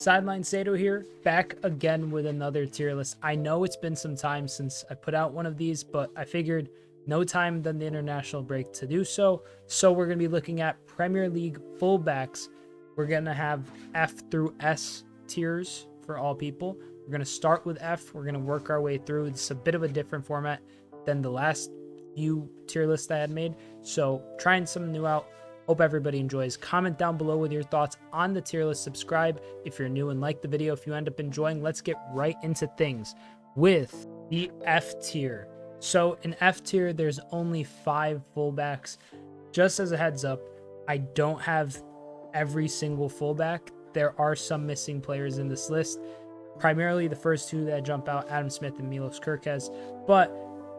Sideline Sedo here, back again with another tier list. I know it's been some time since I put out one of these, but I figured no time than the international break to do so. So we're going to be looking at Premier League fullbacks. We're going to have F through S tiers for all people. We're going to start with F. We're going to work our way through. It's a bit of a different format than the last few tier lists I had made. So trying something new out. Hope everybody enjoys. Comment down below with your thoughts on the tier list. Subscribe if you're new and like the video. If you end up enjoying, let's get right into things with the F tier. So in F tier, there's only 5 fullbacks. Just as a heads up, I don't have every single fullback. There are some missing players in this list. Primarily the first two that jump out, Adam Smith and Milos Kerkez. But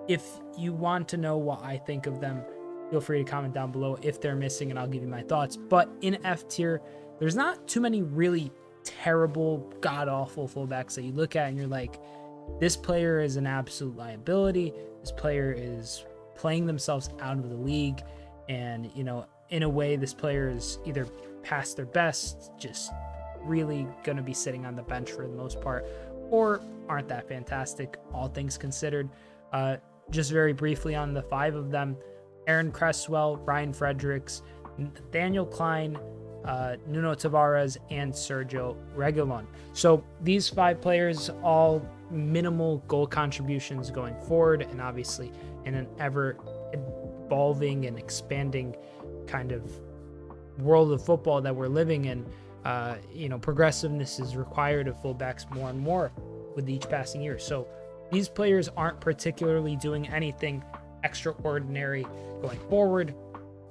if you want to know what I think of them, feel free to comment down below if they're missing and I'll give you my thoughts. But in F tier, there's not too many really terrible, god-awful fullbacks that you look at and you're like, this player is an absolute liability. This player is playing themselves out of the league. And, you know, in a way, this player is either past their best, just really going to be sitting on the bench for the most part, or aren't that fantastic, all things considered. Just very briefly on the 5 of them: Aaron Cresswell, Ryan Fredericks, Nathaniel Klein, Nuno Tavares, and Sergio Reguilon. So these 5 players, all minimal goal contributions going forward, and obviously in an ever evolving and expanding kind of world of football that we're living in, you know, progressiveness is required of fullbacks more and more with each passing year. So these players aren't particularly doing anything extraordinary going forward.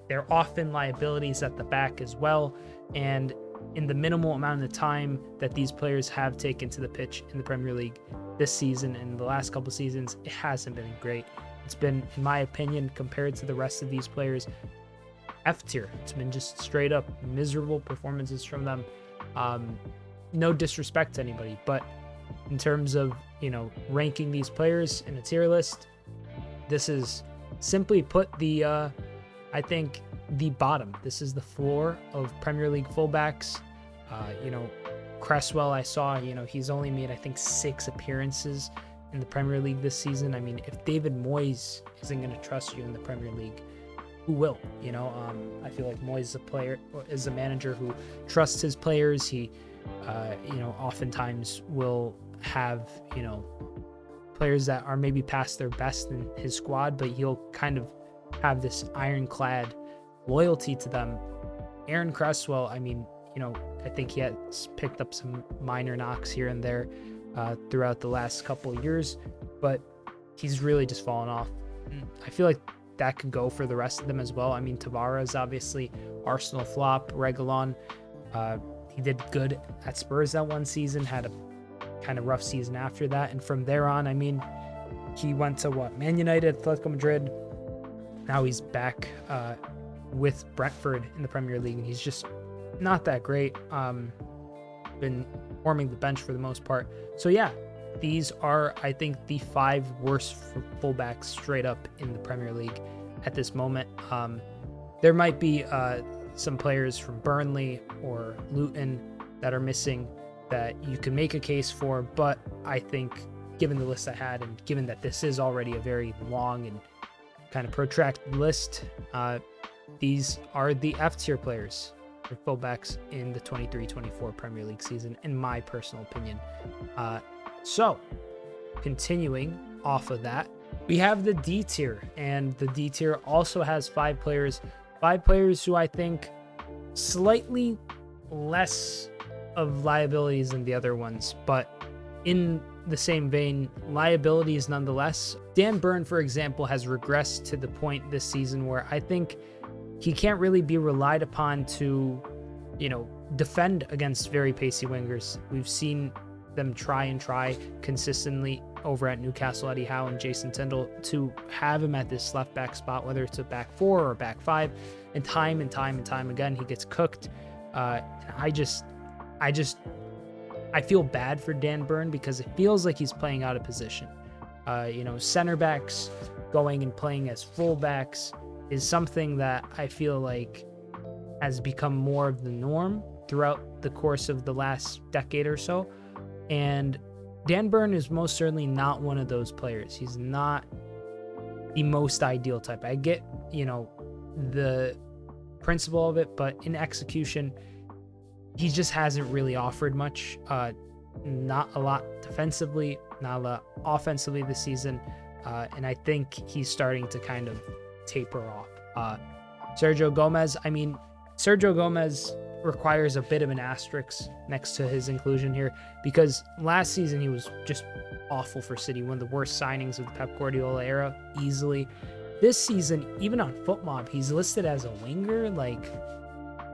They're often liabilities at the back as well, and in the minimal amount of time that these players have taken to the pitch in the Premier League this season and the last couple seasons, it hasn't been great. It's been, in my opinion, compared to the rest of these players, F tier. It's been just straight up miserable performances from them. No disrespect to anybody, but in terms of, you know, ranking these players in a tier list, this is simply put the I think the bottom. This is the floor of Premier League fullbacks. You know, Cresswell, I saw, you know, he's only made, I think, 6 appearances in the Premier League this season. I mean, if David Moyes isn't going to trust you in the Premier League, who will? You know, I feel like Moyes is a manager who trusts his players. He, you know, oftentimes will have, you know, players that are maybe past their best in his squad, but he'll kind of have this ironclad loyalty to them. Aaron Cresswell, I mean, you know, I think he has picked up some minor knocks here and there throughout the last couple of years, but he's really just fallen off. I feel like that could go for the rest of them as well. I mean, Tavares, obviously, Arsenal flop. Reguilon, he did good at Spurs that one season, had a kind of rough season after that, and from there on, I mean, he went to what, Man United, Atletico Madrid. Now he's back with Brentford in the Premier League, and he's just not that great. Been warming the bench for the most part. So yeah, these are, I think, the 5 worst fullbacks straight up in the Premier League at this moment. There might be some players from Burnley or Luton that are missing that you can make a case for, but I think given the list I had, and given that this is already a very long and kind of protracted list, these are the F tier players for fullbacks in the 23-24 Premier League season, in my personal opinion. So continuing off of that, we have the D tier, and the D tier also has 5 players who I think slightly less of liabilities than the other ones, but in the same vein, liabilities nonetheless. Dan Burn, for example, has regressed to the point this season where I think he can't really be relied upon to, you know, defend against very pacey wingers. We've seen them try consistently over at Newcastle, Eddie Howe and Jason Tindall, to have him at this left back spot, whether it's a back 4 or back 5, and time again he gets cooked. I feel bad for Dan Burn because it feels like he's playing out of position. You know, center backs going and playing as fullbacks is something that I feel like has become more of the norm throughout the course of the last decade or so. And Dan Burn is most certainly not one of those players. He's not the most ideal type. I get, the principle of it, but in execution, he just hasn't really offered much. Not a lot defensively, not a lot offensively this season. And I think he's starting to kind of taper off. Sergio Gomez requires a bit of an asterisk next to his inclusion here, because last season he was just awful for City, one of the worst signings of the Pep Guardiola era, easily. This season, even on FootMob, he's listed as a winger. Like,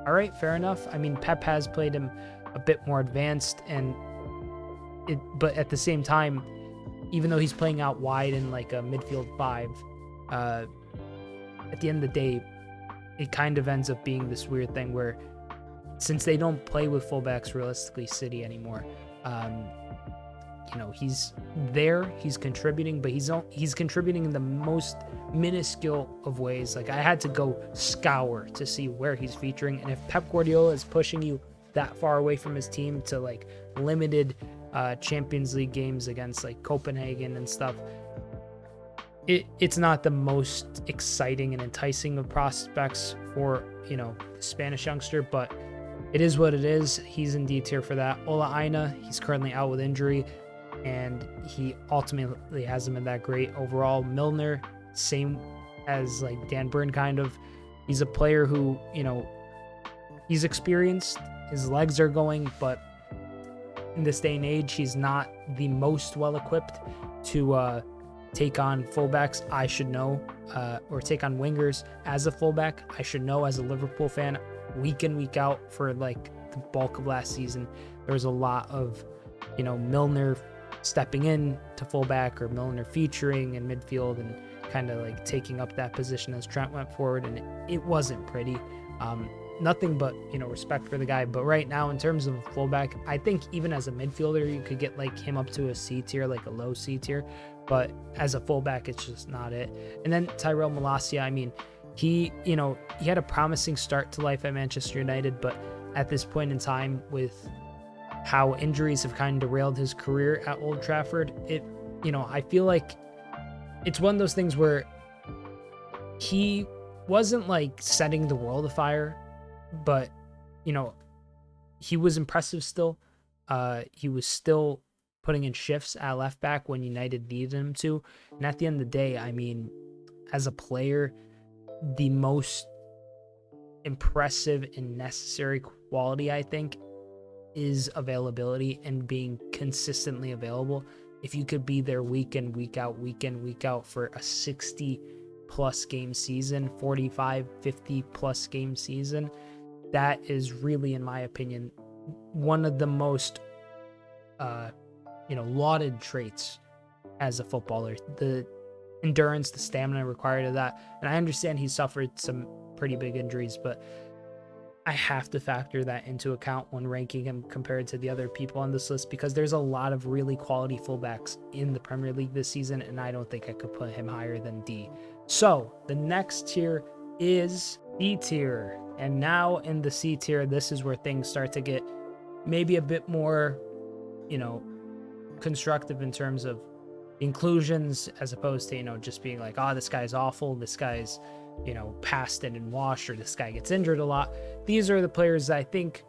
all right, fair enough. I mean, Pep has played him a bit more advanced, but at the same time, even though he's playing out wide in like a midfield 5, at the end of the day, it kind of ends up being this weird thing where, since they don't play with fullbacks realistically, City anymore, he's there, he's contributing, but he's contributing in the most minuscule of ways. Like, I had to go scour to see where he's featuring, and if Pep Guardiola is pushing you that far away from his team to like limited Champions League games against like Copenhagen and stuff, it's not the most exciting and enticing of prospects for the Spanish youngster, but it is what it is. He's in D tier for that. Ola Aina, he's currently out with injury, and he ultimately hasn't been that great overall. Milner, same as like Dan Burn kind of. He's a player who, he's experienced, his legs are going, but in this day and age, he's not the most well-equipped to take on fullbacks. I should know, or take on wingers as a fullback. I should know as a Liverpool fan, week in, week out for like the bulk of last season, there was a lot of, Milner stepping in to fullback or Milner featuring in midfield and kind of like taking up that position as Trent went forward, and it wasn't pretty. Nothing but, respect for the guy. But right now, in terms of a fullback, I think even as a midfielder, you could get like him up to a C tier, like a low C tier. But as a fullback, it's just not it. And then Tyrell Malacia, I mean, he had a promising start to life at Manchester United, but at this point in time, with how injuries have kind of derailed his career at Old Trafford, I feel like it's one of those things where he wasn't like setting the world afire, but he was impressive still. He was still putting in shifts at left back when United needed him to. And at the end of the day, I mean, as a player, the most impressive and necessary quality, I think, is availability and being consistently available. If you could be there week in, week out for a 60 plus game season, 45, 50 plus game season, that is really, in my opinion, one of the most lauded traits as a footballer. The endurance, the stamina required of that. And I understand he suffered some pretty big injuries, but I have to factor that into account when ranking him compared to the other people on this list, because there's a lot of really quality fullbacks in the Premier League this season, and I don't think I could put him higher than D. So the next tier is C tier. And now in the C tier, this is where things start to get maybe a bit more, constructive in terms of inclusions, as opposed to, just being like, oh, this guy's awful, this guy's, passed it and washed, or this guy gets injured a lot. These are the players that I think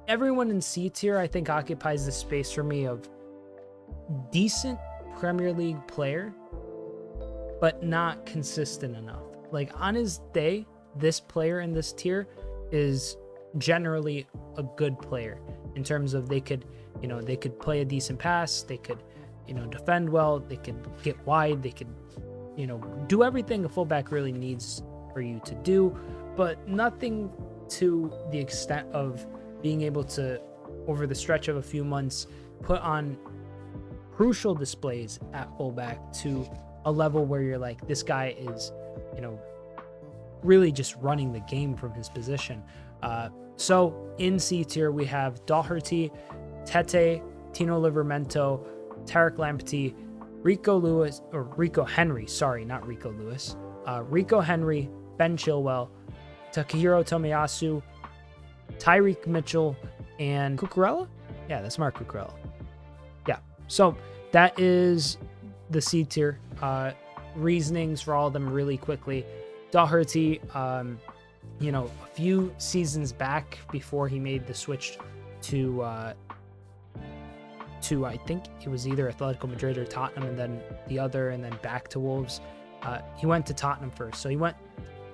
everyone in C tier, I think, occupies the space for me of decent Premier League player, but not consistent enough. Like, on his day, this player in this tier is generally a good player in terms of they could play a decent pass, they could, defend well, they could get wide, they could, do everything a fullback really needs for you to do, but nothing to the extent of being able to, over the stretch of a few months, put on crucial displays at fullback to a level where you're like, this guy is, really just running the game from his position. So in C tier, we have Doherty, Tete, Tino Livramento, Tarek Lamptey, Rico Henry, Ben Chilwell, Takahiro Tomiyasu, Tyreek Mitchell, and Cucurella. Yeah, that's Mark Cucurella. Yeah, so that is the C tier. Reasonings for all of them really quickly. Doherty, you know, a few seasons back before he made the switch to I think it was either Atletico Madrid or Tottenham, and then the other, and then back to Wolves. He went to Tottenham first. So he went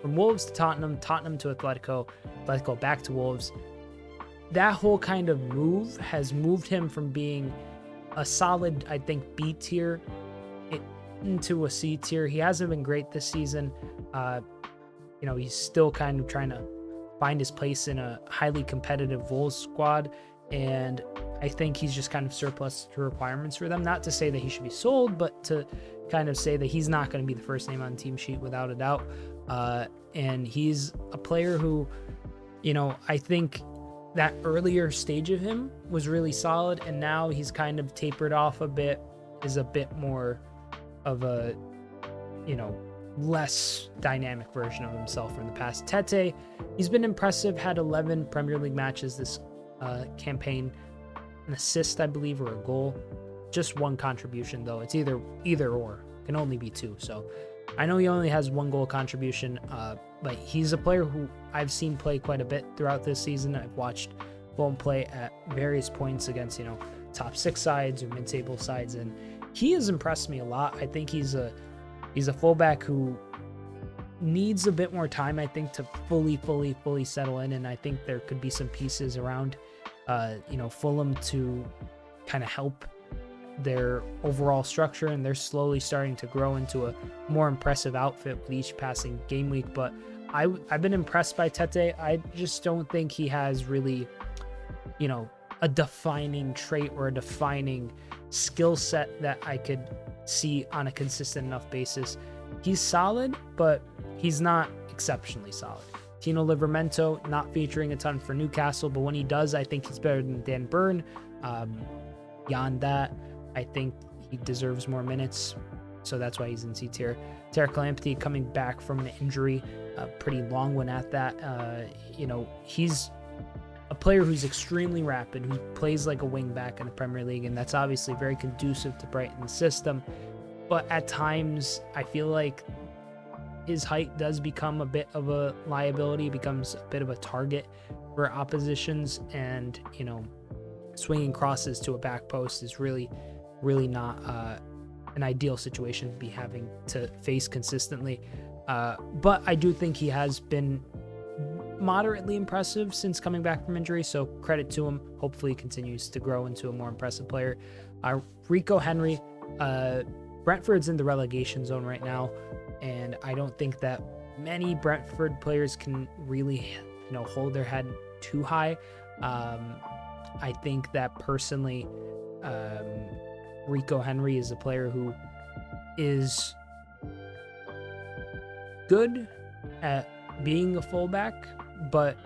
from Wolves to Tottenham, Tottenham to Atletico, Atletico back to Wolves. That whole kind of move has moved him from being a solid, I think, B tier into a C tier. He hasn't been great this season. You know, he's still kind of trying to find his place in a highly competitive Wolves squad, and I think he's just kind of surplus to requirements for them. Not to say that he should be sold, but to kind of say that he's not going to be the first name on the team sheet without a doubt. And he's a player who, you know, I think that earlier stage of him was really solid, and now he's kind of tapered off a bit, is a bit more of a, you know, less dynamic version of himself from the past. Tete, he's been impressive, had 11 Premier League matches this campaign, an assist, I believe, or a goal. Just one contribution, though. It's either or. Can only be two. So I know he only has one goal contribution, but he's a player who I've seen play quite a bit throughout this season. I've watched Fulham play at various points against, you know, top 6 sides or mid-table sides, and he has impressed me a lot. I think he's a fullback who needs a bit more time, I think, to fully settle in, and I think there could be some pieces around you know, Fulham to kind of help their overall structure, and they're slowly starting to grow into a more impressive outfit with each passing game week. But I've been impressed by Tete. I just don't think he has really, you know, a defining trait or a defining skill set that I could see on a consistent enough basis. He's solid, but he's not exceptionally solid. Tino Livramento not featuring a ton for Newcastle, but when he does, I think he's better than Dan Burn. Beyond that, I think he deserves more minutes, so that's why he's in C tier. Tarek Lamptey coming back from an injury, a pretty long one at that. You know, he's a player who's extremely rapid, who plays like a wing back in the Premier League, and that's obviously very conducive to Brighton's system. But at times, I feel like his height does become a bit of a liability, becomes a bit of a target for oppositions, and, you know, swinging crosses to a back post is really not an ideal situation to be having to face consistently. But I do think he has been moderately impressive since coming back from injury, so credit to him. Hopefully he continues to grow into a more impressive player. Rico Henry, Brentford's in the relegation zone right now, and I don't think that many Brentford players can really, you know, hold their head too high. I think that personally, Rico Henry is a player who is good at being a fullback, but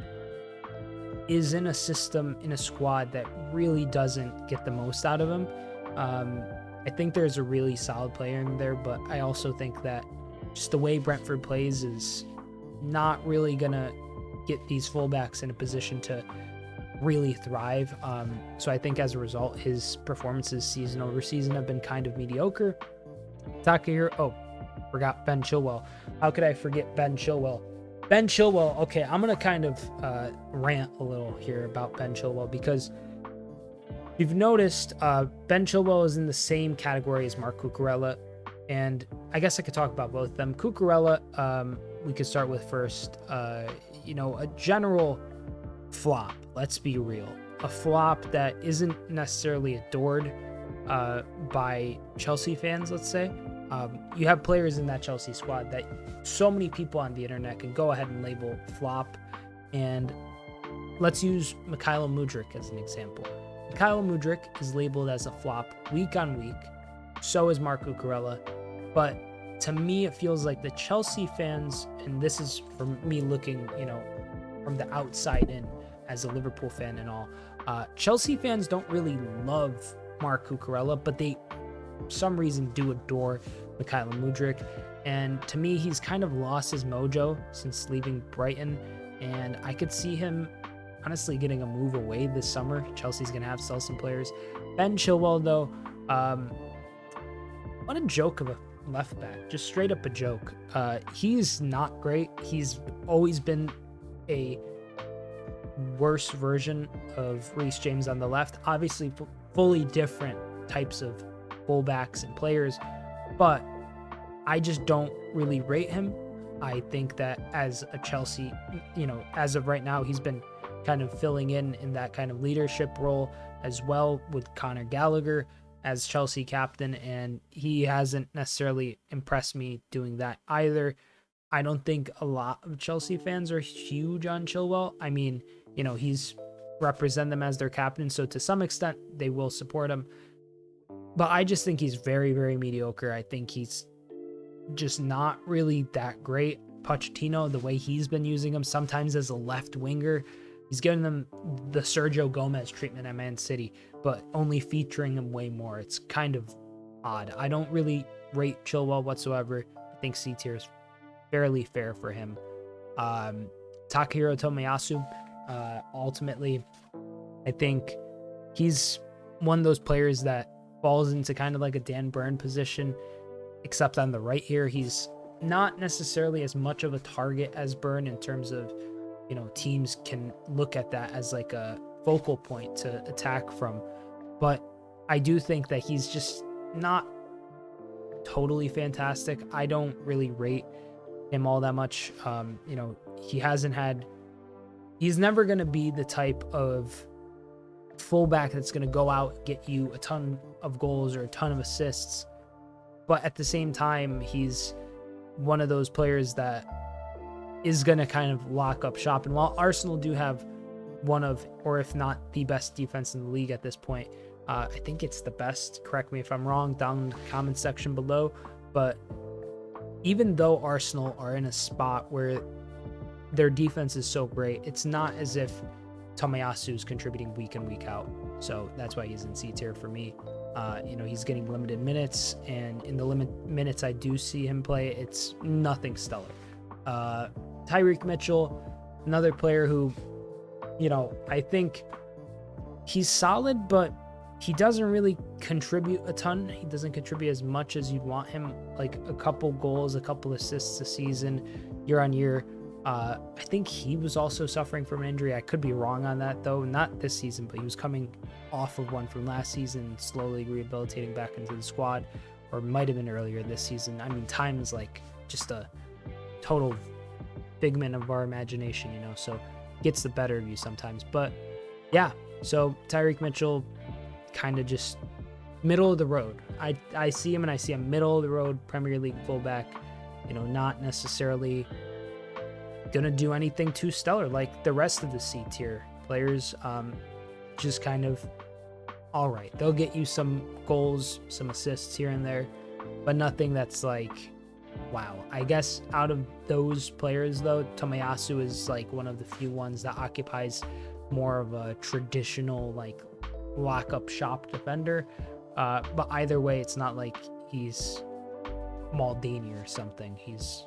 is in a system, in a squad that really doesn't get the most out of him. I think there's a really solid player in there, but I also think that just the way Brentford plays is not really going to get these fullbacks in a position to really thrive. So I think as a result, his performances season over season have been kind of mediocre. Forgot Ben Chilwell. How could I forget Ben Chilwell? Ben Chilwell, okay, I'm going to kind of rant a little here about Ben Chilwell, because you've noticed Ben Chilwell is in the same category as Mark Cucurella, and I guess I could talk about both of them. Cucurella, we could start with first. You know, a general flop, let's be real. A flop that isn't necessarily adored by Chelsea fans, let's say. You have players in that Chelsea squad that so many people on the internet can go ahead and label flop, and let's use Mykhailo Mudryk as an example. Mykhailo Mudryk is labeled as a flop week on week, so is Marc Cucurella, but to me it feels like the Chelsea fans, and this is from me looking, you know, from the outside in as a Liverpool fan and all, Chelsea fans don't really love Marc Cucurella, but they for some reason do adore Mykhailo Mudryk, and to me he's kind of lost his mojo since leaving Brighton, and I could see him honestly getting a move away this summer. Chelsea's going to have to sell some players. Ben Chilwell, though, what a joke of a left back. Just straight up a joke. He's not great. He's always been a worse version of Reece James on the left. Obviously, fully different types of fullbacks and players, but I just don't really rate him. I think that as a Chelsea, as of right now, he's been kind of filling in that kind of leadership role as well with Conor Gallagher as Chelsea captain, and he hasn't necessarily impressed me doing that either. I don't think a lot of Chelsea fans are huge on Chilwell. I mean, he's represent them as their captain, so to some extent they will support him. But I just think he's very, very mediocre. I think he's just not really that great. Pochettino, the way he's been using him, sometimes as a left winger, he's giving them the Sergio Gomez treatment at Man City, but only featuring him way more. It's kind of odd. I don't really rate Chilwell whatsoever. I think C tier is fairly fair for him. Takahiro Tomiyasu, ultimately, I think he's one of those players that falls into kind of like a Dan Burn position, except on the right here. He's not necessarily as much of a target as Burn in terms of, teams can look at that as like a focal point to attack from. But I do think that he's just not totally fantastic. I don't really rate him all that much. He's never going to be the type of fullback that's going to go out, get you a ton of goals or a ton of assists. But at the same time, he's one of those players that is going to kind of lock up shop. And while Arsenal do have one of, or if not the best defense in the league at this point, I think it's the best. Correct me if I'm wrong down in the comment section below. But even though Arsenal are in a spot where their defense is so great, it's not as if Tomiyasu is contributing week in, week out. So that's why he's in C tier for me. He's getting limited minutes, and in the minutes I do see him play, it's nothing stellar. Tyreek Mitchell, another player who, I think he's solid, but he doesn't really contribute a ton. He doesn't contribute as much as you'd want him, like a couple goals, a couple assists a season, year on year. I think he was also suffering from an injury. I could be wrong on that, though. Not this season, but he was coming off of one from last season, slowly rehabilitating back into the squad, or might have been earlier this season. I mean, time is like just a total figment of our imagination, so gets the better of you sometimes. But yeah, so Tyreek Mitchell, kind of just middle of the road. I see him, and I see a middle of the road Premier League fullback, not necessarily gonna do anything too stellar like the rest of the C tier players. Just kind of all right. They'll get you some goals, some assists here and there, but nothing that's like wow. I guess out of those players, though, Tomiyasu is like one of the few ones that occupies more of a traditional like lock up shop defender. But either way, it's not like he's Maldini or something. He's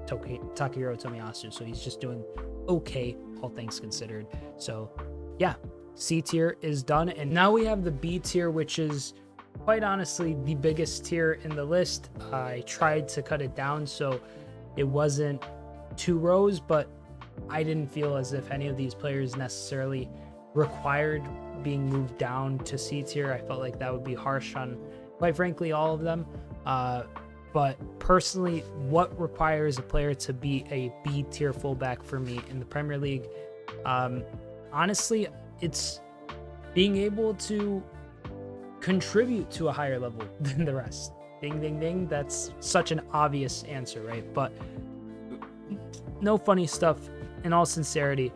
Takahiro Tomiyasu, so he's just doing okay, all things considered. So yeah, C tier is done, and now we have the B tier, which is quite honestly the biggest tier in the list. I tried to cut it down so it wasn't 2 rows, but I didn't feel as if any of these players necessarily required being moved down to C tier. I felt like that would be harsh on, quite frankly, all of them. But personally, what requires a player to be a B tier fullback for me in the Premier League? Honestly, it's being able to contribute to a higher level than the rest. Ding, ding, ding. That's such an obvious answer, right? But no funny stuff. In all sincerity,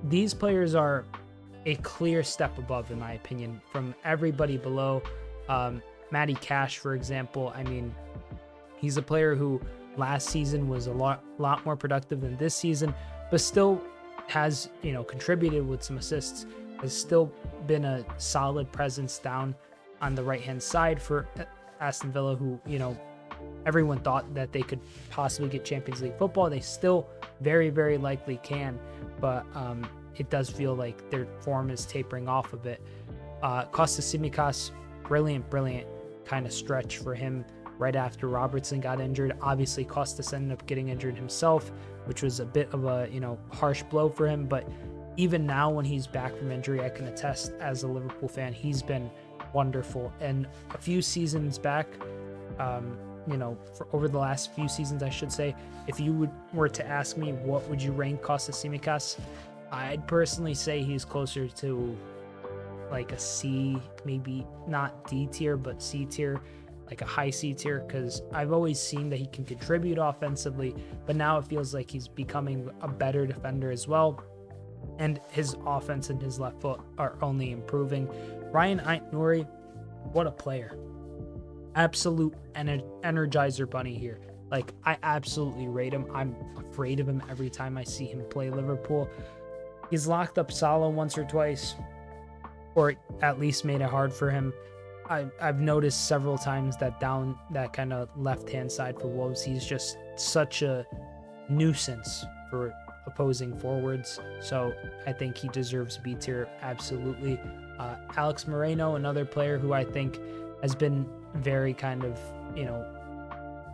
these players are a clear step above, in my opinion, from everybody below. Matty Cash, for example, I mean, he's a player who last season was a lot more productive than this season, but still has, contributed with some assists, has still been a solid presence down on the right-hand side for Aston Villa, who, everyone thought that they could possibly get Champions League football. They still very, very likely can, but it does feel like their form is tapering off a bit. Kostas Tsimikas, brilliant kind of stretch for him right after Robertson got injured. Obviously, Kostas ended up getting injured himself, which was a bit of a, harsh blow for him. But even now, when he's back from injury, I can attest as a Liverpool fan, he's been wonderful. And a few seasons back, for over the last few seasons, I should say, if you were to ask me what would you rank Kostas Tsimikas, I'd personally say he's closer to like a C, maybe not D tier, but C tier, like a high C tier, because I've always seen that he can contribute offensively, but now it feels like he's becoming a better defender as well, and his offense and his left foot are only improving. Ryan Ait-Nouri, what a player. Absolute energizer bunny here. Like, I absolutely rate him. I'm afraid of him every time I see him play Liverpool. He's locked up Salah once or twice, or at least made it hard for him. I've noticed several times that down that kind of left-hand side for Wolves, he's just such a nuisance for opposing forwards. So I think he deserves B tier, absolutely. Alex Moreno, another player who I think has been very kind of,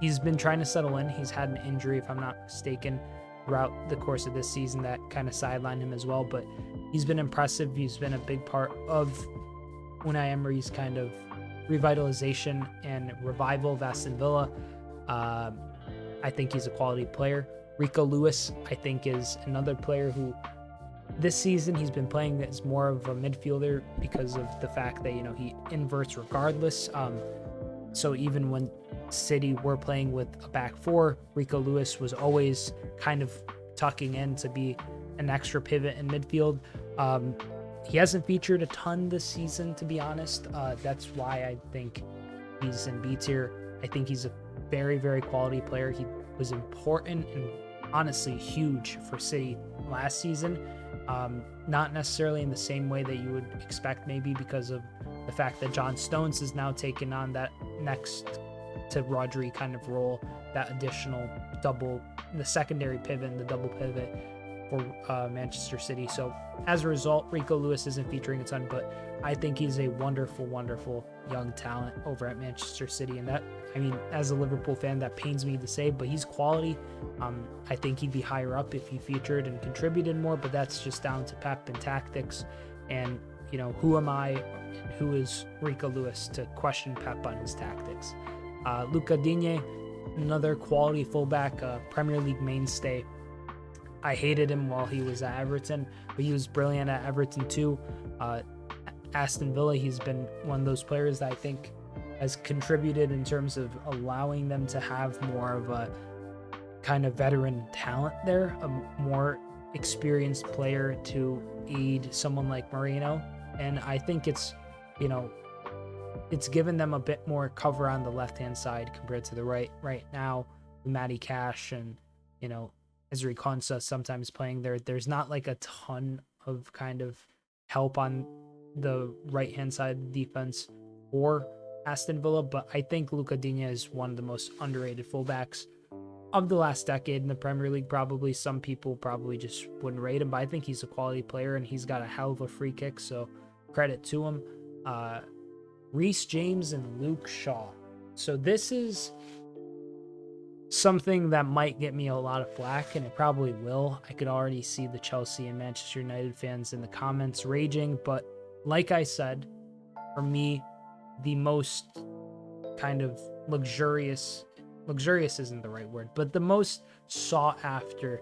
he's been trying to settle in. He's had an injury, if I'm not mistaken, throughout the course of this season that kind of sidelined him as well, but he's been impressive. He's been a big part of Unai Emery's kind of revitalization and revival of Aston Villa. I think he's a quality player. Rico Lewis, I think, is another player who this season he's been playing as more of a midfielder because of the fact that, he inverts regardless. So even when City were playing with a back four, Rico Lewis was always kind of tucking in to be an extra pivot in midfield. He hasn't featured a ton this season, to be honest. That's why I think he's in B tier. I think he's a very, very quality player. He was important and honestly huge for City last season. Not necessarily in the same way that you would expect, maybe because of the fact that John Stones has now taken on that next to Rodri kind of role, that additional the secondary pivot and the double pivot for Manchester City. So as a result, Rico Lewis isn't featuring a ton, but I think he's a wonderful young talent over at Manchester City. And that, as a Liverpool fan, that pains me to say, but he's quality. I think he'd be higher up if he featured and contributed more, but that's just down to Pep and tactics. And, who am I and who is Rico Lewis to question Pep on his tactics? Luca Digne, another quality fullback, Premier League mainstay. I hated him while he was at Everton, but he was brilliant at Everton too. Aston Villa, he's been one of those players that I think has contributed in terms of allowing them to have more of a kind of veteran talent there, a more experienced player to aid someone like Moreno. And I think it's, it's given them a bit more cover on the left-hand side compared to the right now. Matty Cash and, Ezri Konsa sometimes playing there. There's not like a ton of kind of help on the right-hand side of the defense for Aston Villa, but I think Luca Digne is one of the most underrated fullbacks of the last decade in the Premier League. Probably some people probably just wouldn't rate him, but I think he's a quality player and he's got a hell of a free kick, so credit to him. Reece James and Luke Shaw. So this is something that might get me a lot of flack, and it probably will. I could already see the Chelsea and Manchester United fans in the comments raging, but like I said, for me, the most kind of luxurious isn't the right word, but the most sought after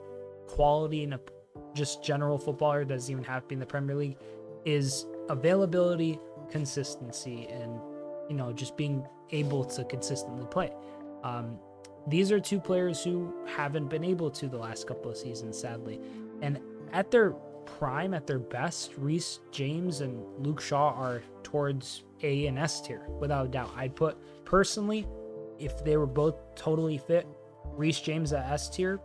quality in a just general footballer, doesn't even have to be in the Premier League, is availability, consistency, and just being able to consistently play. These are two players who haven't been able to the last couple of seasons, sadly. And at their prime, at their best, Reece James and Luke Shaw are towards A and S tier, without a doubt. I'd put, personally, if they were both totally fit, Reece James at S tier,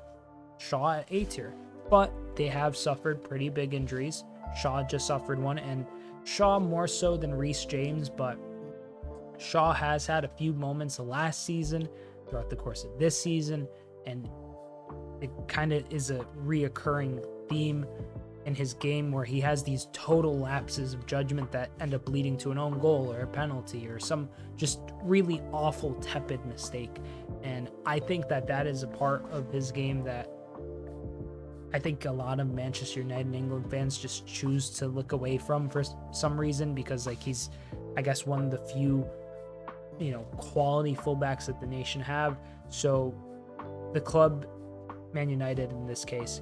Shaw at A tier. But they have suffered pretty big injuries. Shaw just suffered one, and Shaw more so than Reece James, but Shaw has had a few moments last season throughout the course of this season, and it kind of is a reoccurring theme in his game where he has these total lapses of judgment that end up leading to an own goal or a penalty or some just really awful, tepid mistake. And I think that that is a part of his game that I think a lot of Manchester United and England fans just choose to look away from for some reason, because like he's, I guess, one of the few, quality fullbacks that the nation have. So the club, Man United in this case,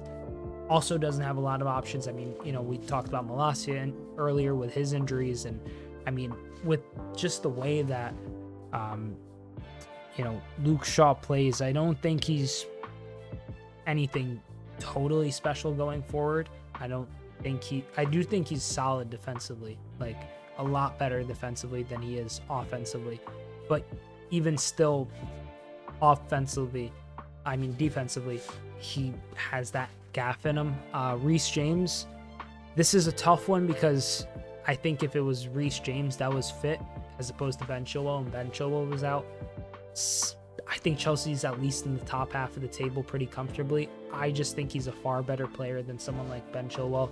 also doesn't have a lot of options. I mean, we talked about Malacia earlier with his injuries, and I mean, with just the way that, Luke Shaw plays, I don't think he's anything totally special going forward. I do think he's solid defensively, like a lot better defensively than he is offensively. But even still, defensively, he has that gaff in him. Reece James, this is a tough one because I think if it was Reece James that was fit as opposed to Ben Chilwell, and Ben Chilwell was out, I think Chelsea's at least in the top half of the table pretty comfortably. I just think he's a far better player than someone like Ben Chilwell.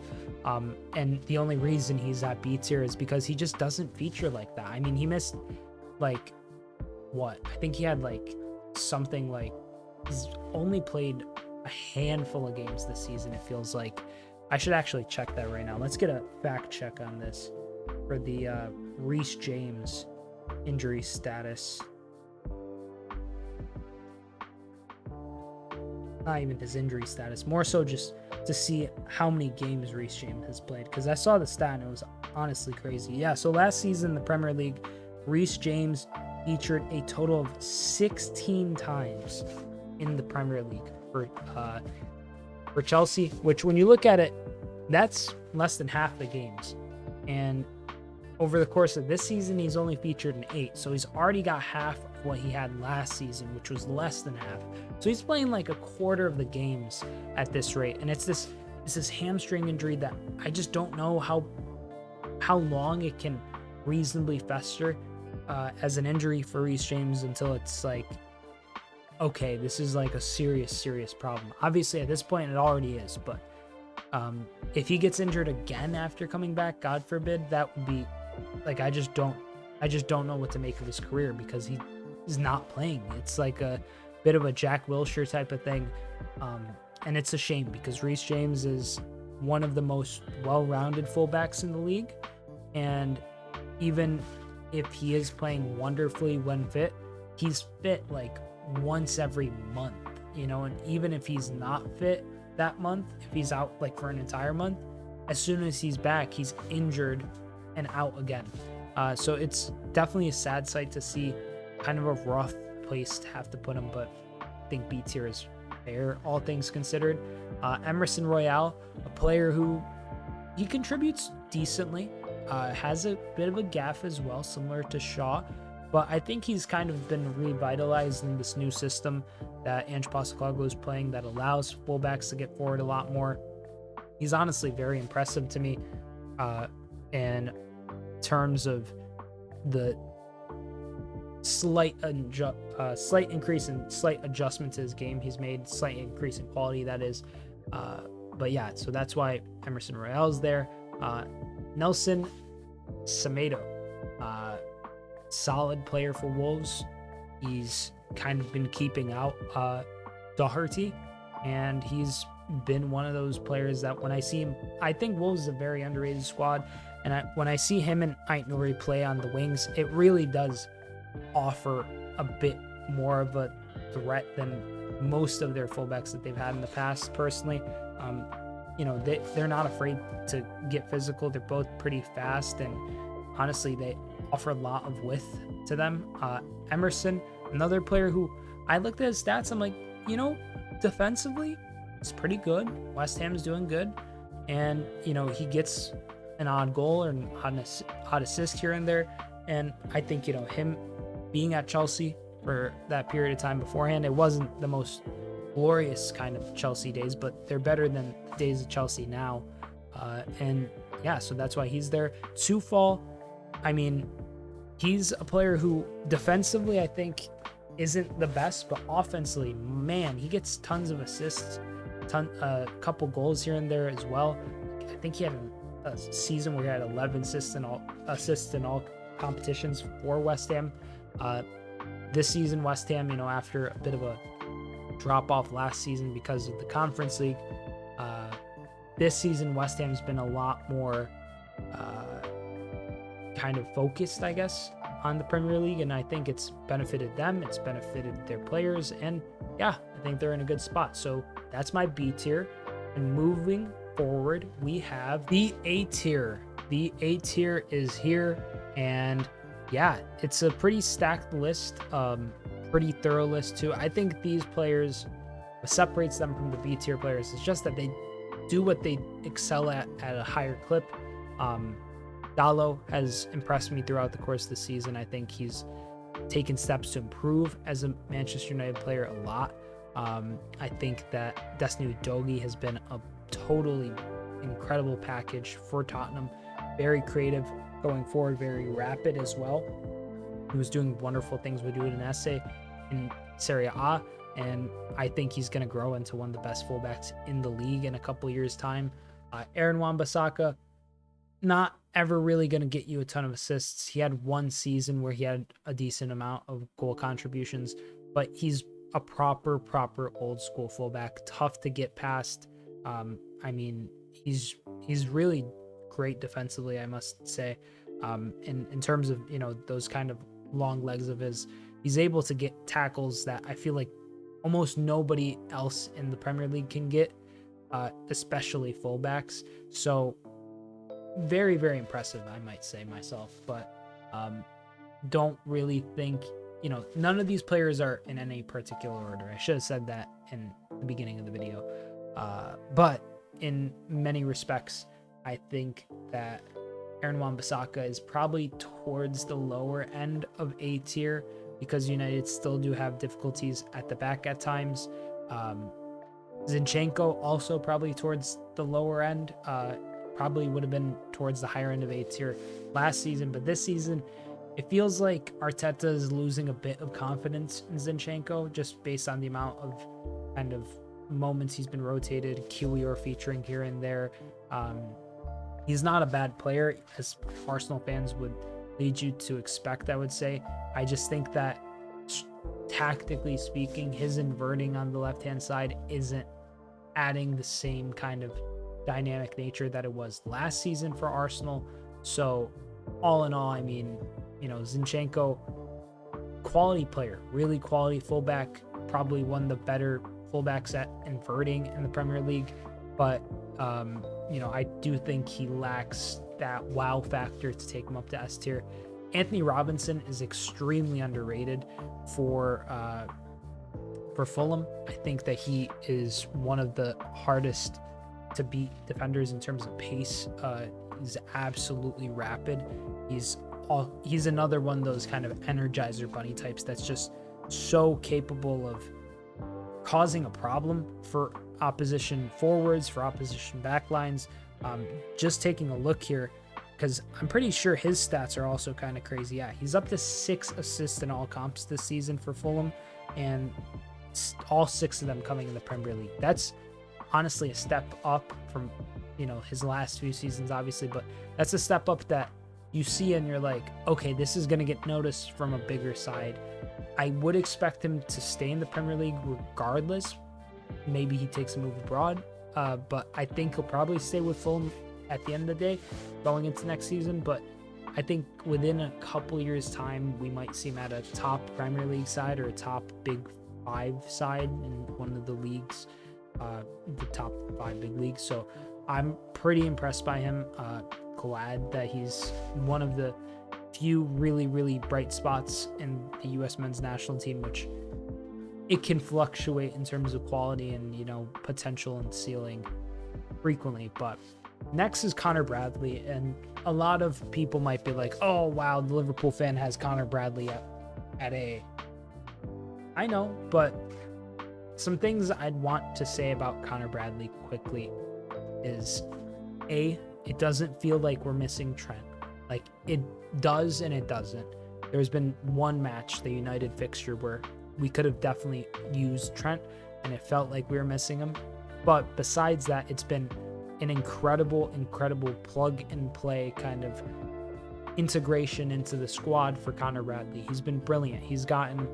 And the only reason he's at B tier is because he just doesn't feature like that. I mean, he missed I think he had he's only played a handful of games this season, it feels like. I should actually check that right now. Let's get a fact check on this for the Reece James injury status. Not even his injury status, more so just to see how many games Reece James has played, because I saw the stat and it was honestly crazy. Yeah, so last season in the Premier League, Reece James featured a total of 16 times in the Premier League for Chelsea, which when you look at it, that's less than half the games. And over the course of this season, he's only featured in 8, so he's already got half of what he had last season, which was less than half. So he's playing like a quarter of the games at this rate, and it's this hamstring injury that I just don't know how long it can reasonably fester as an injury for Reece James until it's like, okay, this is like a serious problem. Obviously, at this point, it already is, but if he gets injured again after coming back, God forbid, that would be like, I just don't know what to make of his career, because he's not playing. It's like a bit of a Jack Wilshere type of thing, and it's a shame because Reece James is one of the most well-rounded fullbacks in the league, and even if he is playing wonderfully when fit, he's fit like once every month, and even if he's not fit that month, if he's out like for an entire month, as soon as he's back, he's injured and out again. So it's definitely a sad sight to see, kind of a rough place to have to put him, but I think B tier is fair, all things considered. Emerson Royale, a player who he contributes decently, has a bit of a gaff as well, similar to Shaw, but I think he's kind of been revitalized in this new system that Ange Postecoglou is playing that allows fullbacks to get forward a lot more. He's honestly very impressive to me in terms of the slight increase and slight adjustment to his game he's made, slight increase in quality, that is. But yeah, so that's why Emerson Royale is there. Nelson Semedo, solid player for Wolves. He's kind of been keeping out Doherty, and he's been one of those players that when I see him, I think Wolves is a very underrated squad, and when I see him and Ait-Nouri play on the wings, it really does offer a bit more of a threat than most of their fullbacks that they've had in the past. Personally, they're not afraid to get physical. They're both pretty fast, and honestly, they offer a lot of width to them. Emerson, another player who I looked at his stats, I'm like, defensively, it's pretty good. West Ham's doing good, and he gets an odd goal and odd assist here and there. And I think him being at Chelsea for that period of time beforehand, it wasn't the most glorious kind of Chelsea days, but they're better than the days of Chelsea now. And yeah, so that's why he's there. Tufal, I mean, he's a player who defensively I think isn't the best, but offensively, man, he gets tons of assists, a couple goals here and there as well. I think he had a season where he had 11 assists in all competitions for West Ham. This season, West Ham, after a bit of a drop off last season because of the Conference League, this season West Ham's been a lot more kind of focused, I guess, on the Premier League, and I think it's benefited them, it's benefited their players, and yeah, I think they're in a good spot. So that's my B tier. And moving forward, we have the A tier. The A tier is here, and yeah, it's a pretty stacked list, pretty thorough list too. I think these players, what separates them from the B tier players is just that they do what they excel at a higher clip. Dalot has impressed me throughout the course of the season. I think he's taken steps to improve as a Manchester United player a lot. I think that Destiny Udogie has been a totally incredible package for Tottenham. Very creative going forward, very rapid as well. He was doing wonderful things with Udinese in Serie A, and I think he's going to grow into one of the best fullbacks in the league in a couple years' time. Aaron Wan-Bissaka, not ever really going to get you a ton of assists. He had one season where he had a decent amount of goal contributions, but he's a proper old school fullback, tough to get past. I mean, he's really great defensively, I must say. In terms of, those kind of long legs of his, he's able to get tackles that I feel like almost nobody else in the Premier League can get, especially fullbacks. So very impressive, I might say myself, but don't really think, none of these players are in any particular order. I should have said that in the beginning of the video. But in many respects, I think that Aaron Wan-Bissaka is probably towards the lower end of A tier because United still do have difficulties at the back at times. Zinchenko also probably towards the lower end, probably would have been towards the higher end of A tier last season, but this season it feels like Arteta is losing a bit of confidence in Zinchenko just based on the amount of kind of moments he's been rotated, Kiwior featuring here and there. He's not a bad player, as Arsenal fans would lead you to expect, I would say. I just think that tactically speaking, his inverting on the left-hand side isn't adding the same kind of dynamic nature that it was last season for Arsenal. So all in all, I mean, Zinchenko, quality player, really quality fullback, probably one of the better fullbacks at inverting in the Premier League. But, I do think he lacks that wow factor to take him up to S tier. Anthony Robinson is extremely underrated for Fulham. I think that he is one of the hardest to beat defenders in terms of pace. He's absolutely rapid. He's another one of those kind of Energizer Bunny types that's just so capable of causing a problem for opposition forwards, for opposition backlines. Just taking a look here, because I'm pretty sure his stats are also kind of crazy. Yeah, he's up to 6 assists in all comps this season for Fulham, and all 6 of them coming in the Premier League. That's honestly a step up from, his last few seasons, obviously, but that's a step up that you see and you're like, okay, this is going to get noticed from a bigger side. I would expect him to stay in the Premier League regardless. Maybe he takes a move abroad, but I think he'll probably stay with Fulham at the end of the day going into next season. But I think within a couple years time, we might see him at a top Premier League side or a top Big 5 side in one of the leagues, the top 5 big leagues. So I'm pretty impressed by him. Glad that he's one of the few really bright spots in the U.S. men's national team, which it can fluctuate in terms of quality and, potential and ceiling frequently. But next is Connor Bradley, and a lot of people might be like, oh wow, the Liverpool fan has Connor Bradley at A. I know, but some things I'd want to say about Connor Bradley quickly is A, it doesn't feel like we're missing Trent. Like, it does and it doesn't. There's been one match, the United fixture, where we could have definitely used Trent and it felt like we were missing him. But besides that, it's been an incredible plug and play kind of integration into the squad for Connor Bradley. He's been brilliant. He's gotten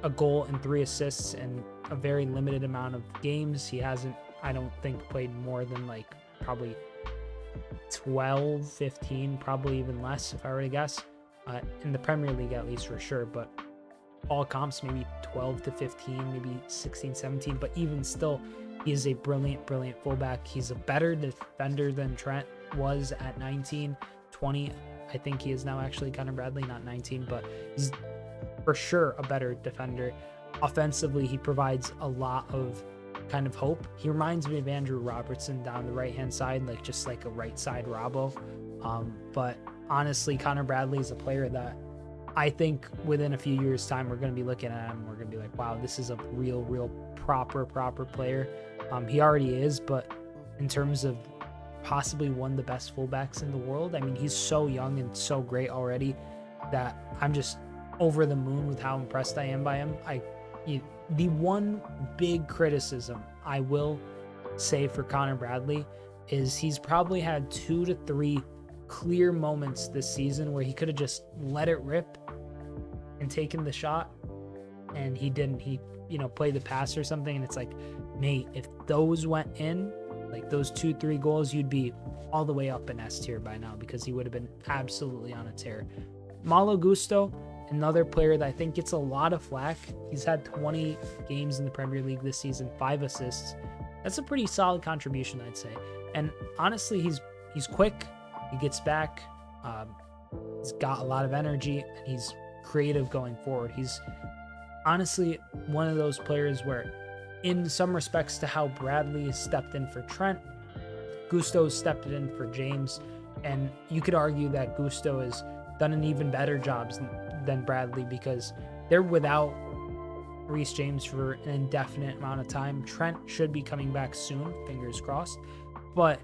a goal and 3 assists in a very limited amount of games. He hasn't, I don't think, played more than like probably 12, 15, probably even less if I were to guess, in the Premier League at least for sure, but all comps maybe 12 to 15, maybe 16, 17, but even still, he is a brilliant fullback. He's a better defender than Trent was at 19, 20. I think he is now actually Connor Bradley, not 19, but he's for sure a better defender. Offensively, he provides a lot of kind of hope. He reminds me of Andrew Robertson down the right-hand side, like just like a right side Robbo. But honestly, Connor Bradley is a player that I think within a few years' time, we're going to be looking at him. We're going to be like, wow, this is a real proper player. He already is, but in terms of possibly one of the best fullbacks in the world, I mean, he's so young and so great already that I'm just over the moon with how impressed I am by him. The one big criticism I will say for Connor Bradley is he's probably had 2 to 3 clear moments this season where he could have just let it rip and taken the shot, and he didn't. He, played the pass or something, and it's like, mate, if those went in, like those 2-3 goals, you'd be all the way up in S tier by now, because he would have been absolutely on a tear. Malo Gusto, another player that I think gets a lot of flack. He's had 20 games in the Premier League this season, 5 assists. That's a pretty solid contribution, I'd say. And honestly, he's quick. He gets back. He's got a lot of energy, and he's creative going forward. He's honestly one of those players where, in some respects to how Bradley has stepped in for Trent, Gusto's stepped in for James, and you could argue that Gusto has done an even better job than Bradley, because they're without Reece James for an indefinite amount of time. Trent should be coming back soon, fingers crossed, but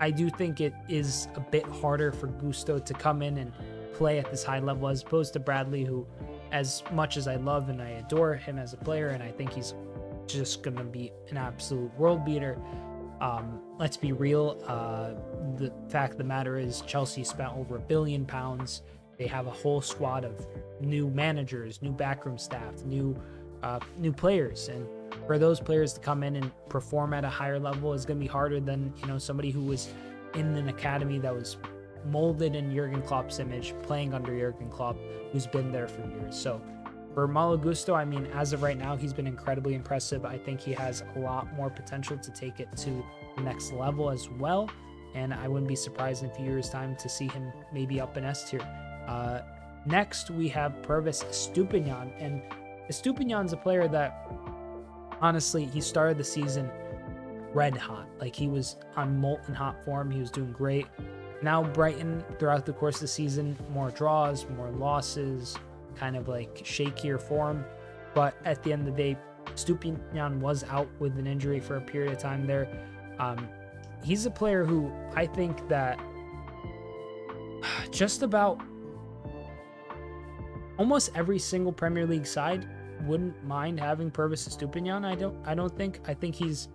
I do think it is a bit harder for Gusto to come in and play at this high level as opposed to Bradley, who, as much as I love and I adore him as a player, and I think he's just going to be an absolute world beater, let's be real. The fact of the matter is Chelsea spent over £1 billion. They have a whole squad of new managers, new backroom staff, new players, and for those players to come in and perform at a higher level is going to be harder than somebody who was in an academy that was molded in Jurgen Klopp's image, playing under Jurgen Klopp, who's been there for years. So for Malo Gusto, I mean, as of right now, he's been incredibly impressive. I think he has a lot more potential to take it to the next level as well, and I wouldn't be surprised in a few years' time to see him maybe up in S tier. Next, we have Pervis Estupiñán, and Estupiñán's a player that, honestly, he started the season red hot. Like, he was on molten hot form. He was doing great. Now Brighton, throughout the course of the season, more draws, more losses, kind of like shakier form. But at the end of the day, Estupiñán was out with an injury for a period of time there. He's a player who I think that just about almost every single Premier League side wouldn't mind having Pervis Estupiñán. I think he's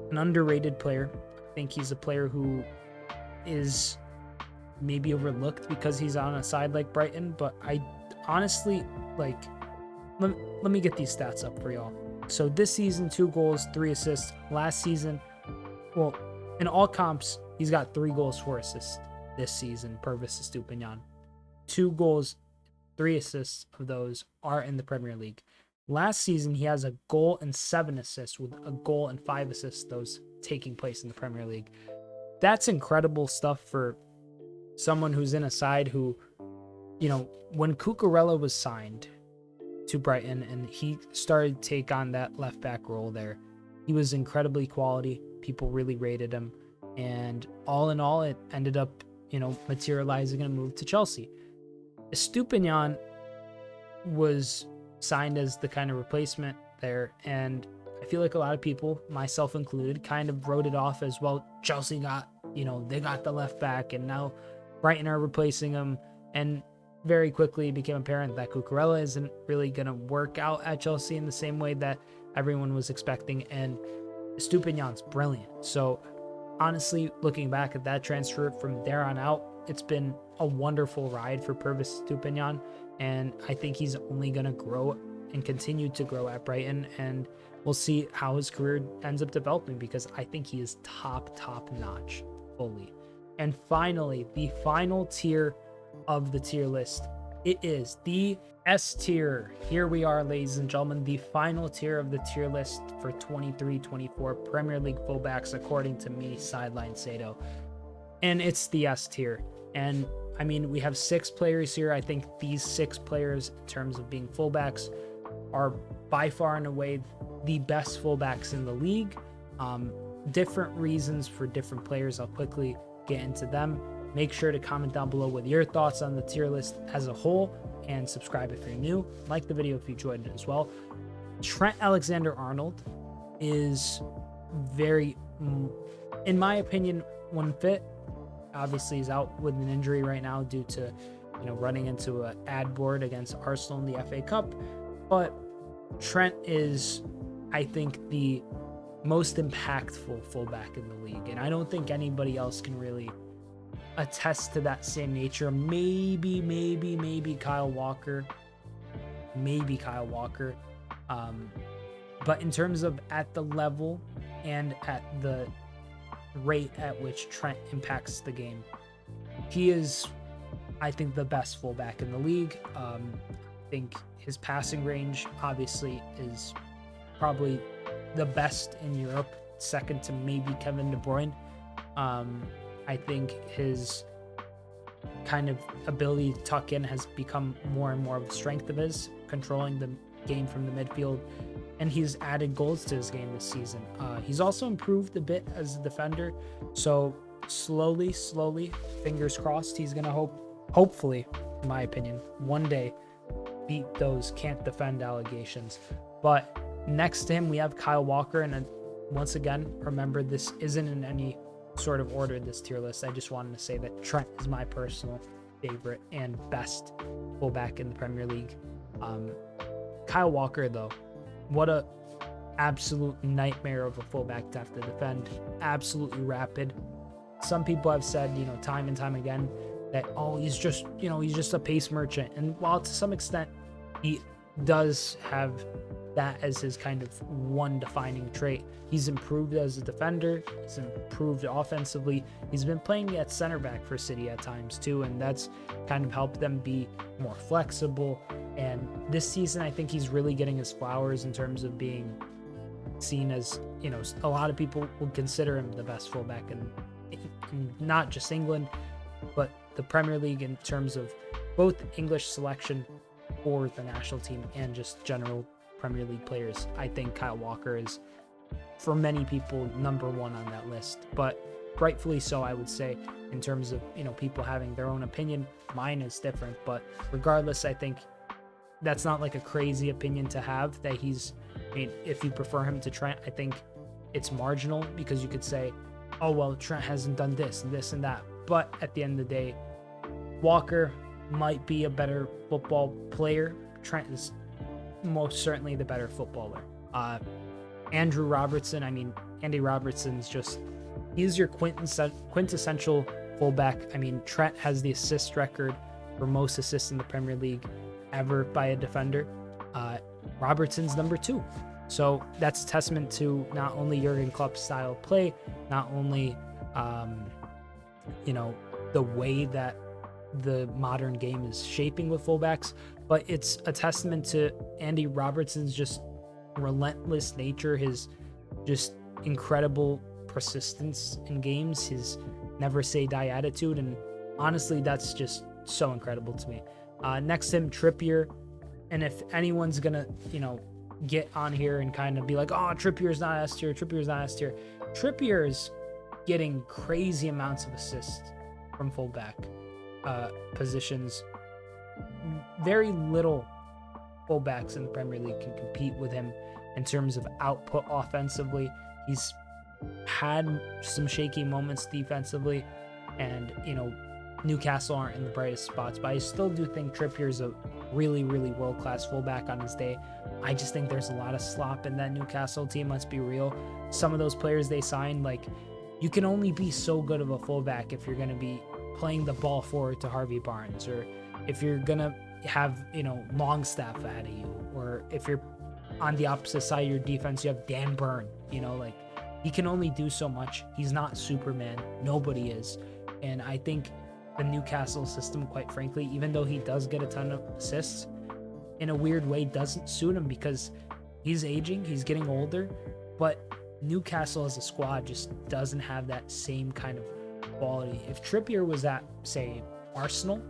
an underrated player. I think he's a player who is maybe overlooked because he's on a side like Brighton, but I honestly, like, let me get these stats up for y'all. So this season, 2 goals, 3 assists. Last season, well, in all comps, he's got 3 goals, 4 assists this season, Pervis Estupiñán. 2 goals, 3 assists of those are in the Premier League. Last season, he has a goal and 7 assists, with a goal and 5 assists, those taking place in the Premier League. That's incredible stuff for someone who's in a side who, when Cucurella was signed to Brighton and he started to take on that left back role there, he was incredibly quality. People really rated him. And all in all, it ended up, materializing in a move to Chelsea. Estupiñán was signed as the kind of replacement there, and I feel like a lot of people, myself included, kind of wrote it off as, well, Chelsea got, they got the left back, and now Brighton are replacing him. And very quickly it became apparent that Cucurella isn't really going to work out at Chelsea in the same way that everyone was expecting. And Estupiñán's brilliant. So honestly, looking back at that transfer from there on out, it's been a wonderful ride for Purvis Estupiñán, and I think he's only going to grow and continue to grow at Brighton, and we'll see how his career ends up developing, because I think he is top notch fully. And finally, the final tier of the tier list, it is the S tier. Here we are, ladies and gentlemen, the final tier of the tier list for 23-24 Premier League fullbacks, according to me, Sideline Sedo. And it's the S tier. And I mean, we have 6 players here. I think these 6 players, in terms of being fullbacks, are by far and away the best fullbacks in the league. Different reasons for different players. I'll quickly get into them. Make sure to comment down below with your thoughts on the tier list as a whole, and subscribe if you're new. Like the video if you enjoyed it as well. Trent Alexander-Arnold is very, in my opinion, when fit. Obviously, he's out with an injury right now due to, running into an ad board against Arsenal in the FA Cup. But Trent is, I think, the most impactful fullback in the league, and I don't think anybody else can really attest to that same nature. Maybe Kyle Walker. But in terms of at the level and at the rate at which Trent impacts the game, he is, I think, the best fullback in the league. I think his passing range obviously is probably the best in Europe, second to maybe Kevin De Bruyne. I think his kind of ability to tuck in has become more and more of a strength of his, controlling the game from the midfield, and he's added goals to his game this season. He's also improved a bit as a defender, so slowly, fingers crossed, he's gonna hopefully, in my opinion, one day beat those can't defend allegations. But next to him, we have Kyle Walker, and once again, remember, this isn't in any sort of order, this tier list. I just wanted to say that Trent is my personal favorite and best fullback in the Premier League. Kyle Walker, though, what a absolute nightmare of a fullback to have to defend. Absolutely rapid. Some people have said, time and time again, that he's just a pace merchant, and while to some extent he does have that as his kind of one defining trait, he's improved as a defender, he's improved offensively, he's been playing at center back for City at times too, and that's kind of helped them be more flexible. And this season, I think he's really getting his flowers in terms of being seen as, a lot of people would consider him the best fullback in not just England, but the Premier League, in terms of both English selection for the national team and just general Premier League players. I think Kyle Walker is, for many people, number 1 on that list, but rightfully so, I would say, in terms of, people having their own opinion. Mine is different, but regardless, I think that's not like a crazy opinion to have, that he's, if you prefer him to Trent, I think it's marginal, because you could say, oh, well, Trent hasn't done this and this and that. But at the end of the day, Walker might be a better football player. Trent is most certainly the better footballer. Andy Robertson, he's your quintessential fullback. Trent has the assist record for most assists in the Premier League ever by a defender. Robertson's number 2. So that's a testament to not only Jurgen Klopp's style of play, not only the way that the modern game is shaping with fullbacks, but it's a testament to Andy Robertson's just relentless nature, his just incredible persistence in games, his never say die attitude, and honestly, that's just so incredible to me. Next to him, Trippier, and if anyone's gonna, get on here and kind of be like, oh, Trippier's not S tier, Trippier is getting crazy amounts of assists from fullback positions. Very little fullbacks in the Premier League can compete with him in terms of output offensively. He's had some shaky moments defensively, and Newcastle aren't in the brightest spots, but I still do think Trippier's a really, really world-class fullback on his day. I just think there's a lot of slop in that Newcastle team, let's be real. Some of those players they signed, like, you can only be so good of a fullback if you're going to be playing the ball forward to Harvey Barnes, or if you're going to have, you know, Longstaff ahead of you, or if you're on the opposite side of your defense, you have Dan Burn, you know, like, he can only do so much. He's not Superman. Nobody is. And I think the Newcastle system, quite frankly, even though he does get a ton of assists, in a weird way doesn't suit him because he's aging, he's getting older, but Newcastle as a squad just doesn't have that same kind of quality. If Trippier was at, say, Arsenal,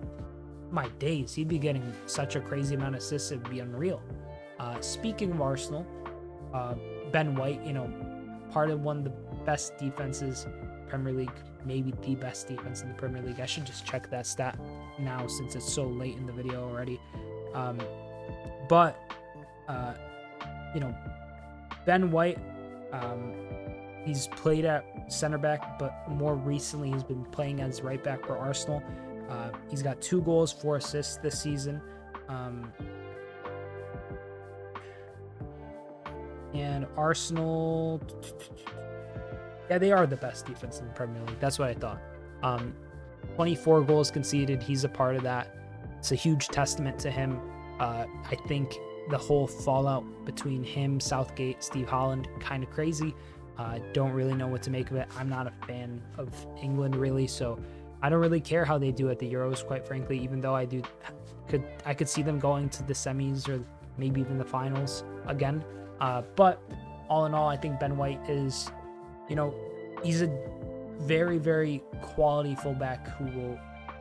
my days, he'd be getting such a crazy amount of assists, it'd be unreal. Speaking of Arsenal, Ben White, you know, part of one of the best defenses Premier League, maybe the best defense in the Premier League. I should just check that stat now since it's so late in the video already. You know, Ben White, he's played at center back, but more recently he's been playing as right back for Arsenal. He's got 2 goals, 4 assists this season. And Arsenal, yeah, they are the best defense in the Premier League. That's what I thought. 24 goals conceded. He's a part of that. It's a huge testament to him. I think the whole fallout between him, Southgate, Steve Holland, kind of crazy. Don't really know what to make of it. I'm not a fan of England really, so I don't really care how they do at the Euros, quite frankly, even though I could see them going to the semis or maybe even the finals again. But all in all, I think Ben White is, you know, he's a very, very quality fullback who will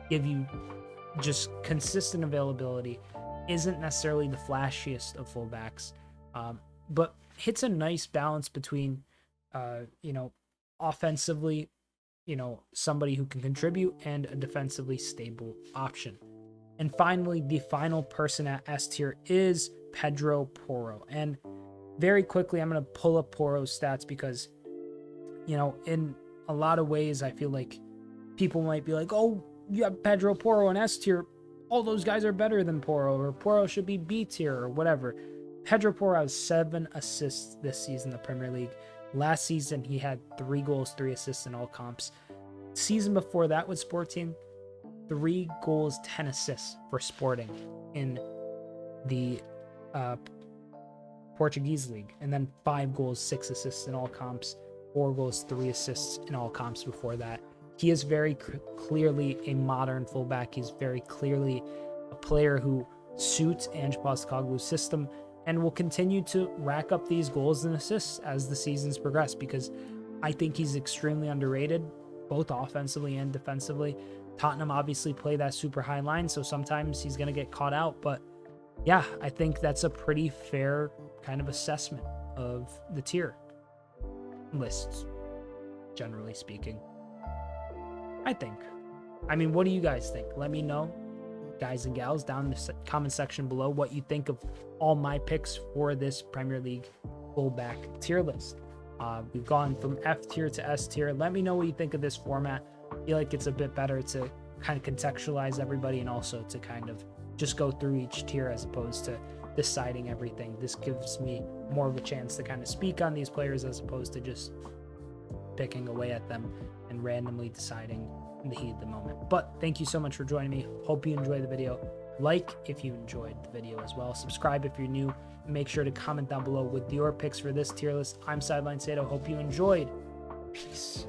give you just consistent availability. Isn't necessarily the flashiest of fullbacks, but hits a nice balance between, you know, offensively, you know, somebody who can contribute and a defensively stable option. And finally, the final person at S tier is Pedro Porro. And very quickly, I'm going to pull up Porro's stats because, you know, in a lot of ways, I feel like people might be like, oh, you have Pedro Porro in S tier. All those guys are better than Porro, or Porro should be B tier or whatever. Pedro Porro has 7 assists this season in the Premier League. Last season, he had 3 goals, 3 assists in all comps. Season before that with Sporting, 3 goals, 10 assists for Sporting in the Portuguese league. And then 5 goals, 6 assists in all comps, 4 goals, 3 assists in all comps before that. He is very clearly a modern fullback. He's very clearly a player who suits Ange Postecoglou's system and will continue to rack up these goals and assists as the seasons progress, because I think he's extremely underrated, both offensively and defensively. Tottenham obviously play that super high line, so sometimes he's going to get caught out. But yeah, I think that's a pretty fair kind of assessment of the tier lists, generally speaking. I think. I mean, what do you guys think? Let me know, guys and gals, down in the comment section below what you think of all my picks for this Premier League fullback tier list. We've gone from F tier to S tier. Let me know what you think of this format. I feel like it's a bit better to kind of contextualize everybody and also to kind of just go through each tier as opposed to deciding everything. This gives me more of a chance to kind of speak on these players as opposed to just picking away at them and randomly deciding in the heat of the moment. But thank you so much for joining me. Hope you enjoyed the video. Like if you enjoyed the video as well. Subscribe if you're new. Make sure to comment down below with your picks for this tier list. I'm Sideline Sedo. Hope you enjoyed. Peace.